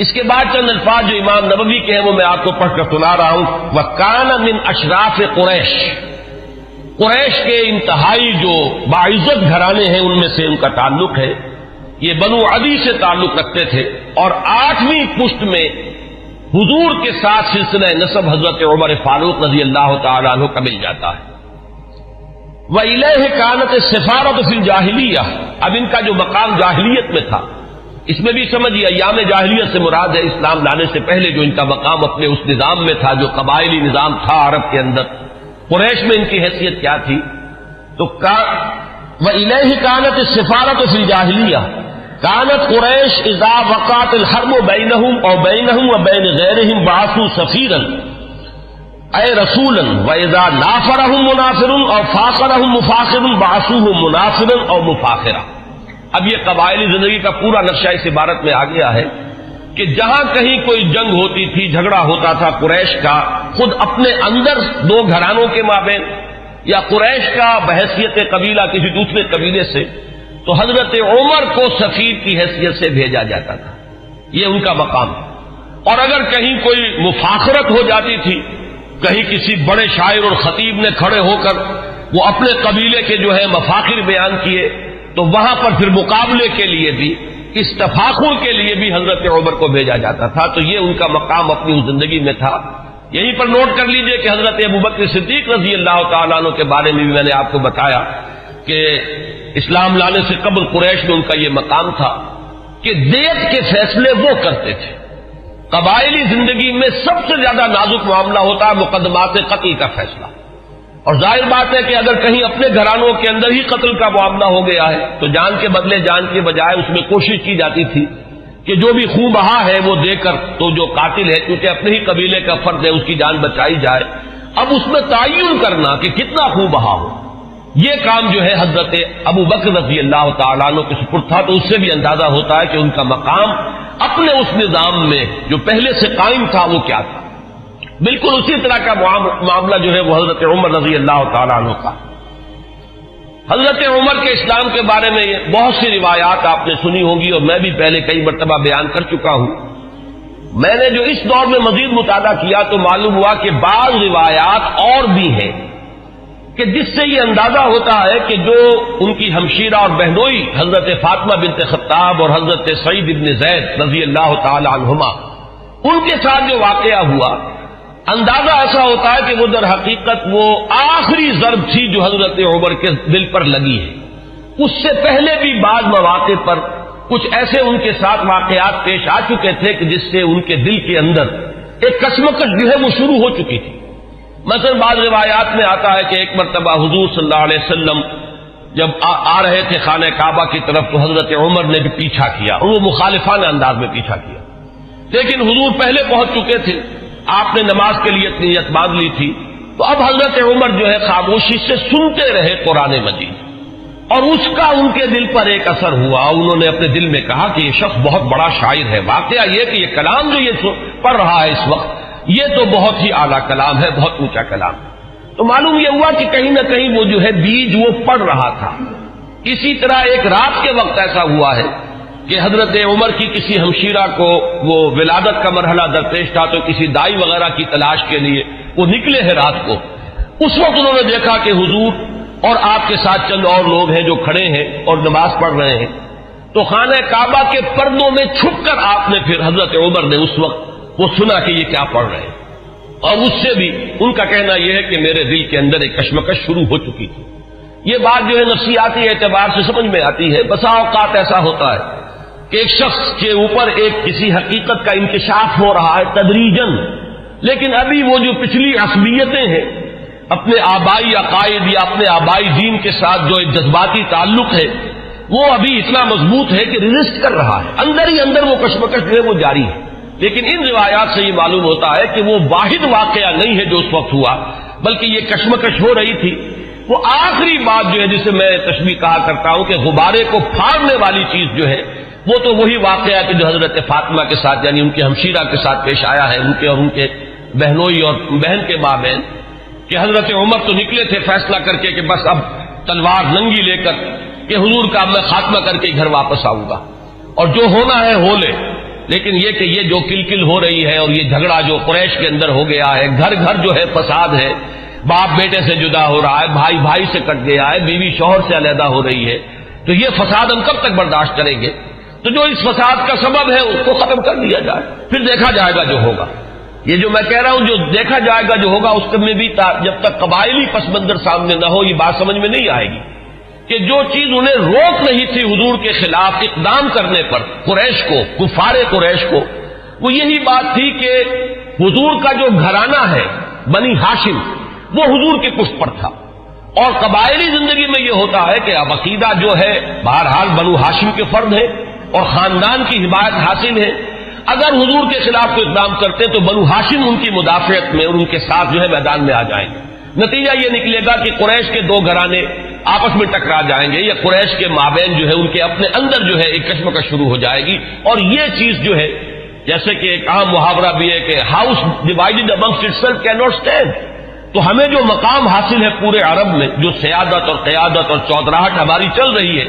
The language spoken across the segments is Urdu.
اس کے بعد چند الفاظ جو امام نبوی کے ہیں وہ میں آپ کو پڑھ کر سنا رہا ہوں. وَكَانَ مِنْ أَشْرَافِ قُرَيْشِ، قریش کے انتہائی جو باعزت گھرانے ہیں ان میں سے ان کا تعلق ہے. یہ بنو عدی سے تعلق رکھتے تھے اور 8ویں پشت میں حضور کے ساتھ سلسلہ نسب حضرت عمر فاروق رضی اللہ تعالی عنہ کا مل جاتا ہے. وَإِلَيْهِ كَانَتِ السِّفَارَةُ فِي الْجَاهِلِيَّةِ، اب ان کا جو مقام جاہلیت میں تھا، اس میں بھی سمجھیے ایام جاہلیت سے مراد ہے اسلام لانے سے پہلے جو ان کا مقام اپنے اس نظام میں تھا جو قبائلی نظام تھا عرب کے اندر. قریش میں ان کی حیثیت کیا تھی؟ تو وَإِلَيْهِ كَانَتِ السِّفَارَةُ فِي الْجَاهِلِيَّةِ كَانَتْ قُرَيْشُ إِذَا وَقَعَتِ الْحَرْبُ بَيْنَهُمْ أَوْ بَيْنَهُمْ وَبَيْنَ غَيْرِهِمْ بَعَثُوا سَفِيرًا أَيْ رَسُولًا وَإِذَا نَافَرَهُمْ مُنَافِرٌ أَوْ فَاخَرَهُمْ مُفَاخِرٌ بَعَثُوهُ مُنَافِرًا أَوْ مُفَاخِرًا. اب یہ قبائلی زندگی کا پورا نقشہ اس عبارت میں آ گیا ہے کہ جہاں کہیں کوئی جنگ ہوتی تھی، جھگڑا ہوتا تھا قریش کا خود اپنے اندر دو گھرانوں کے مابین یا قریش کا بحیثیت قبیلہ کسی دوسرے قبیلے سے، تو حضرت عمر کو سفیر کی حیثیت سے بھیجا جاتا تھا. یہ ان کا مقام ہے. اور اگر کہیں کوئی مفاخرت ہو جاتی تھی، کہیں کسی بڑے شاعر اور خطیب نے کھڑے ہو کر وہ اپنے قبیلے کے جو ہے مفاخر بیان کیے، تو وہاں پر پھر مقابلے کے لیے بھی، اس تفاخر کے لیے بھی حضرت عمر کو بھیجا جاتا تھا. تو یہ ان کا مقام اپنی اس زندگی میں تھا. یہیں پر نوٹ کر لیجئے کہ حضرت ابوبکر صدیق رضی اللہ تعالیٰ عنہ کے بارے میں بھی میں نے آپ کو بتایا کہ اسلام لانے سے قبل قریش میں ان کا یہ مقام تھا کہ دیت کے فیصلے وہ کرتے تھے. قبائلی زندگی میں سب سے زیادہ نازک معاملہ ہوتا ہے مقدمات قتل کا فیصلہ. اور ظاہر بات ہے کہ اگر کہیں اپنے گھرانوں کے اندر ہی قتل کا معاملہ ہو گیا ہے تو جان کے بدلے جان کے بجائے اس میں کوشش کی جاتی تھی کہ جو بھی خون بہا ہے وہ دے کر تو جو قاتل ہے کیونکہ اپنے ہی قبیلے کا فرد ہے اس کی جان بچائی جائے. اب اس میں تعین کرنا کہ کتنا خون بہا ہو، یہ کام جو ہے حضرت ابوبکر رضی اللہ تعالیٰ عنہ کے سپرد تھا. تو اس سے بھی اندازہ ہوتا ہے کہ ان کا مقام اپنے اس نظام میں جو پہلے سے قائم تھا وہ کیا تھا. بالکل اسی طرح کا معاملہ جو ہے وہ حضرت عمر رضی اللہ تعالیٰ عنہ کا. حضرت عمر کے اسلام کے بارے میں بہت سی روایات آپ نے سنی ہوں گی اور میں بھی پہلے کئی مرتبہ بیان کر چکا ہوں. میں نے جو اس دور میں مزید مطالعہ کیا تو معلوم ہوا کہ بعض روایات اور بھی ہیں کہ جس سے یہ اندازہ ہوتا ہے کہ جو ان کی ہمشیرہ اور بہنوئی حضرت فاطمہ بنت خطاب اور حضرت سعید ابن زید رضی اللہ تعالی عنہما ان کے ساتھ جو واقعہ ہوا، اندازہ ایسا ہوتا ہے کہ وہ در حقیقت وہ آخری ضرب تھی جو حضرت عمر کے دل پر لگی ہے. اس سے پہلے بھی بعض مواقع پر کچھ ایسے ان کے ساتھ واقعات پیش آ چکے تھے کہ جس سے ان کے دل کے اندر ایک کشمکش جو ہے وہ شروع ہو چکی تھی. مثلا بعض روایات میں آتا ہے کہ ایک مرتبہ حضور صلی اللہ علیہ وسلم جب آ رہے تھے خانہ کعبہ کی طرف تو حضرت عمر نے بھی پیچھا کیا اور وہ مخالفانہ انداز میں پیچھا کیا، لیکن حضور پہلے پہنچ چکے تھے، آپ نے نماز کے لیے نیت باندھ لی تھی. تو اب حضرت عمر جو ہے خاموشی سے سنتے رہے قرآن مجید اور اس کا ان کے دل پر ایک اثر ہوا. انہوں نے اپنے دل میں کہا کہ یہ شخص بہت بڑا شاعر ہے. واقعہ یہ کہ یہ کلام جو یہ پڑھ رہا ہے اس وقت یہ تو بہت ہی اعلیٰ کلام ہے، بہت اونچا کلام. تو معلوم یہ ہوا کہ کہیں نہ کہیں وہ جو ہے بیج وہ پڑ رہا تھا. اسی طرح ایک رات کے وقت ایسا ہوا ہے کہ حضرت عمر کی کسی ہمشیرہ کو وہ ولادت کا مرحلہ درپیش تھا تو کسی دائی وغیرہ کی تلاش کے لیے وہ نکلے ہیں رات کو. اس وقت انہوں نے دیکھا کہ حضور اور آپ کے ساتھ چند اور لوگ ہیں جو کھڑے ہیں اور نماز پڑھ رہے ہیں. تو خانہ کعبہ کے پردوں میں چھپ کر آپ نے پھر حضرت عمر نے اس وقت وہ سنا کہ یہ کیا پڑھ رہے ہیں اور اس سے بھی ان کا کہنا یہ ہے کہ میرے دل کے اندر ایک کشمکش شروع ہو چکی تھی. یہ بات جو ہے نفسیاتی اعتبار سے سمجھ میں آتی ہے. بسا اوقات ایسا ہوتا ہے کہ ایک شخص کے اوپر ایک کسی حقیقت کا انکشاف ہو رہا ہے تدریجاً، لیکن ابھی وہ جو پچھلی عصبیتیں ہیں اپنے آبائی عقائد یا اپنے آبائی دین کے ساتھ جو ایک جذباتی تعلق ہے وہ ابھی اتنا مضبوط ہے کہ ریزسٹ کر رہا ہے، اندر ہی اندر وہ کشمکش جو ہے وہ جاری ہے. لیکن ان روایات سے یہ معلوم ہوتا ہے کہ وہ واحد واقعہ نہیں ہے جو اس وقت ہوا، بلکہ یہ کشمکش ہو رہی تھی. وہ آخری بات جو ہے جسے میں تشبیہ کہا کرتا ہوں کہ غبارے کو پھاڑنے والی چیز جو ہے وہ تو وہی واقعہ کہ جو حضرت فاطمہ کے ساتھ یعنی ان کے ہمشیرہ کے ساتھ پیش آیا ہے، ان کے اور ان کے بہنوئی اور بہن کے مابین، کہ حضرت عمر تو نکلے تھے فیصلہ کر کے کہ بس اب تلوار ننگی لے کر کہ حضور کا میں خاتمہ کر کے گھر واپس آؤں گا اور جو ہونا ہے ہو لے. لیکن یہ کہ یہ جو کلکل ہو رہی ہے اور یہ جھگڑا جو قریش کے اندر ہو گیا ہے، گھر گھر جو ہے فساد ہے، باپ بیٹے سے جدا ہو رہا ہے، بھائی بھائی سے کٹ گیا ہے، بیوی شوہر سے علیحدہ ہو رہی ہے، تو یہ فساد ہم کب تک برداشت کریں گے؟ تو جو اس فساد کا سبب ہے اس کو ختم کر دیا جائے، پھر دیکھا جائے گا جو ہوگا۔ یہ جو میں کہہ رہا ہوں جو دیکھا جائے گا جو ہوگا، اس میں بھی جب تک قبائلی پس منظر سامنے نہ ہو یہ بات سمجھ میں نہیں آئے گی کہ جو چیز انہیں روک نہیں تھی حضور کے خلاف اقدام کرنے پر قریش کو، کفار قریش کو، وہ یہی بات تھی کہ حضور کا جو گھرانہ ہے بنی ہاشم وہ حضور کے پشت پر تھا، اور قبائلی زندگی میں یہ ہوتا ہے کہ اب عقیدہ جو ہے بہرحال بنو ہاشم کے فرد ہے اور خاندان کی حمایت حاصل ہے، اگر حضور کے خلاف کوئی اقدام کرتے تو بنو ہاشم ان کی مدافعت میں اور ان کے ساتھ جو ہے میدان میں آ جائیں گے۔ نتیجہ یہ نکلے گا کہ قریش کے دو گھرانے آپس میں ٹکرا جائیں گے، یا قریش کے مابین جو ہے ان کے اپنے اندر جو ہے ایک کشمکش شروع ہو جائے گی، اور یہ چیز جو ہے جیسے کہ ایک عام محاورہ بھی ہے کہ house divided amongst itself can not stand, تو ہمیں جو مقام حاصل ہے پورے عرب میں، جو سیادت اور قیادت اور چودراہٹ ہماری چل رہی ہے،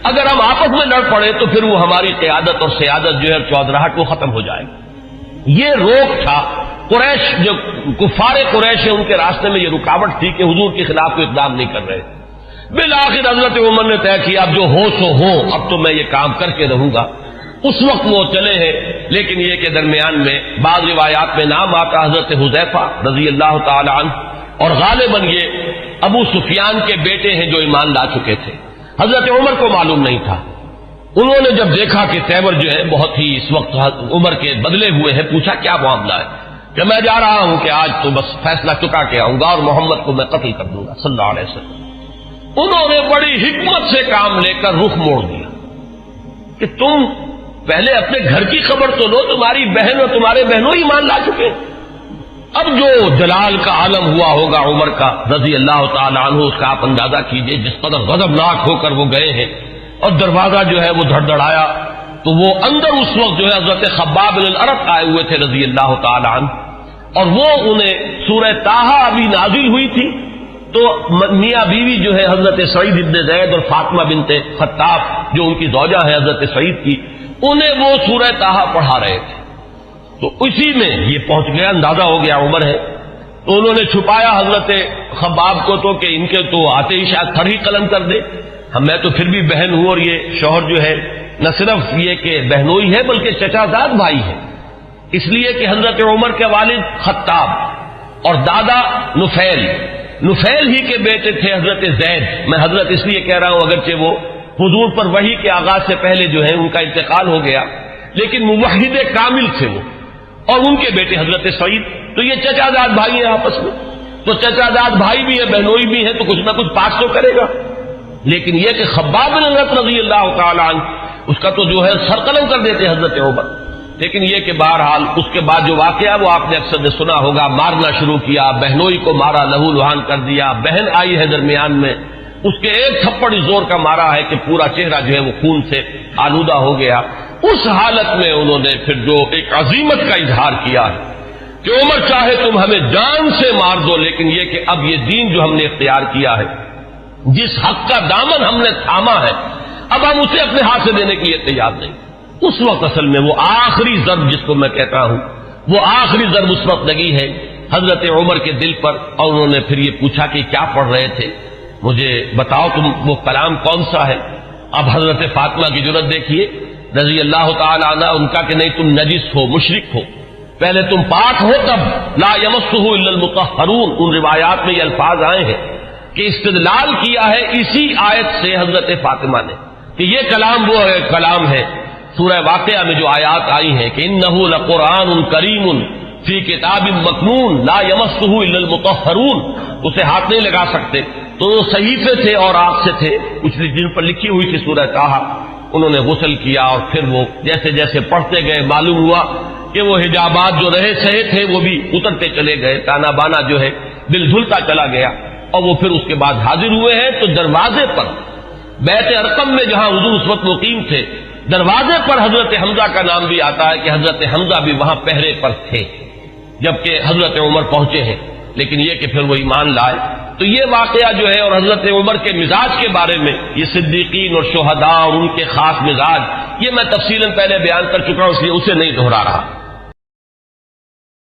اگر ہم آپس میں لڑ پڑے تو پھر وہ ہماری قیادت اور سیادت جو ہے چودراہٹ وہ ختم ہو جائے گی۔ یہ روک تھا قریش، جو کفار قریش ہے ان کے راستے میں یہ رکاوٹ تھی کہ حضور کے خلاف کوئی اقدام نہیں کر رہے۔ بالآخر حضرت عمر نے طے کیا اب جو ہو سو ہو، اب تو میں یہ کام کر کے رہوں گا۔ اس وقت وہ چلے ہیں، لیکن یہ کہ درمیان میں بعض روایات میں نام آتا حضرت حذیفہ رضی اللہ تعالی عنہ، اور غالباً یہ ابو سفیان کے بیٹے ہیں جو ایمان لا چکے تھے۔ حضرت عمر کو معلوم نہیں تھا، انہوں نے جب دیکھا کہ تیور جو ہے بہت ہی اس وقت عمر کے بدلے ہوئے ہیں، پوچھا کیا معاملہ ہے؟ کہ میں جا رہا ہوں کہ آج تو بس فیصلہ چکا کے آؤں گا اور محمد کو میں قتل کر دوں گا صلی اللہ علیہ وسلم۔ انہوں نے بڑی حکمت سے کام لے کر رخ موڑ دیا کہ تم پہلے اپنے گھر کی خبر تو لو، تمہاری بہن اور تمہارے بہنوں ایمان لا چکے۔ اب جو جلال کا عالم ہوا ہوگا عمر کا رضی اللہ تعالی عنہ، اس کا آپ اندازہ کیجئے، جس قدر غضبناک ہو کر وہ گئے ہیں، اور دروازہ جو ہے وہ دھڑدھڑایا تو وہ اندر اس وقت جو ہے حضرت خباب بن الارت آئے ہوئے تھے رضی اللہ تعالی عنہ، اور وہ انہیں سورہ طٰہٰ ابھی نازل ہوئی تھی، تو میاں بیوی جو ہے حضرت سعید ابن زید اور فاطمہ بنت خطاب جو ان کی زوجہ ہے حضرت سعید کی، انہیں وہ سورہ طٰہٰ پڑھا رہے تھے، تو اسی میں یہ پہنچ گیا، اندازہ ہو گیا عمر ہے، تو انہوں نے چھپایا حضرت خباب کو تو کہ ان کے تو آتے ہی شاید تھر ہی قلم کر دے، میں تو پھر بھی بہن ہوں، اور یہ شوہر جو ہے نہ صرف یہ کہ بہنوئی ہے بلکہ چچا زاد بھائی ہے، اس لیے کہ حضرت عمر کے والد خطاب اور دادا نفیل ہی کے بیٹے تھے حضرت زید۔ میں حضرت اس لیے کہہ رہا ہوں اگرچہ وہ حضور پر وحی کے آغاز سے پہلے جو ہے ان کا انتقال ہو گیا، لیکن موحد کامل تھے وہ، اور ان کے بیٹے حضرت سعید، تو یہ چچا زاد بھائی ہیں آپس میں، تو چچا زاد بھائی بھی ہے بہنوئی بھی ہے، تو کچھ نہ کچھ پاس تو کرے گا۔ لیکن یہ کہ خباب بن الارت رضی اللہ تعالی عنہ اس کا تو جو ہے سر قلم کر دیتے حضرت عمر، لیکن یہ کہ بہرحال اس کے بعد جو واقعہ وہ آپ نے اکثر نے سنا ہوگا، مارنا شروع کیا، بہنوئی کو مارا، لہو لہان کر دیا، بہن آئی ہے درمیان میں، اس کے ایک تھپڑ زور کا مارا ہے کہ پورا چہرہ جو ہے وہ خون سے آلودہ ہو گیا۔ اس حالت میں انہوں نے پھر جو ایک عظیمت کا اظہار کیا ہے کہ عمر چاہے تم ہمیں جان سے مار دو، لیکن یہ کہ اب یہ دین جو ہم نے اختیار کیا ہے، جس حق کا دامن ہم نے تھاما ہے، اب ہم اسے اپنے ہاتھ سے دینے کے لیے تیار نہیں۔ اس وقت اصل میں وہ آخری ضرب جس کو میں کہتا ہوں، وہ آخری ضرب اس وقت لگی ہے حضرت عمر کے دل پر، اور انہوں نے پھر یہ پوچھا کہ کیا پڑھ رہے تھے، مجھے بتاؤ تم وہ کلام کون سا ہے۔ اب حضرت فاطمہ کی جرأت دیکھیے رضی اللہ تعالی عنہ، ان کا کہ نہیں تم نجس ہو، مشرک ہو، پہلے تم پاک ہو تب، لا یمسہ الا المطہرون، ان روایات میں یہ الفاظ آئے ہیں کہ استدلال کیا ہے اسی آیت سے حضرت فاطمہ نے کہ یہ کلام وہ کلام ہے سورہ واقعہ میں جو آیات آئی ہیں کہ انہ لقرآن کریم فی کتاب مکنون لا یمسہ الا المطہرون، اسے ہاتھ نہیں لگا سکتے، تو وہ صحیفے تھے اور آگ سے تھے کچھ جن پر لکھی ہوئی تھی سورہ طٰہٰ، انہوں نے غسل کیا، اور پھر وہ جیسے جیسے پڑھتے گئے معلوم ہوا کہ وہ حجابات جو رہے سہے تھے وہ بھی اترتے چلے گئے، تانا بانا جو ہے دل دھلتا چلا گیا، اور وہ پھر اس کے بعد حاضر ہوئے ہیں تو دروازے پر بیت ارقم میں جہاں حضور اس وقت مقیم تھے، دروازے پر حضرت حمزہ کا نام بھی آتا ہے کہ حضرت حمزہ بھی وہاں پہرے پر تھے جبکہ حضرت عمر پہنچے ہیں، لیکن یہ کہ پھر وہ ایمان لائے۔ تو یہ واقعہ جو ہے اور حضرت عمر کے مزاج کے بارے میں، یہ صدیقین اور شہداء اور ان کے خاص مزاج، یہ میں تفصیلاً پہلے بیان کر چکا ہوں، اس لیے اسے نہیں دہرا رہا۔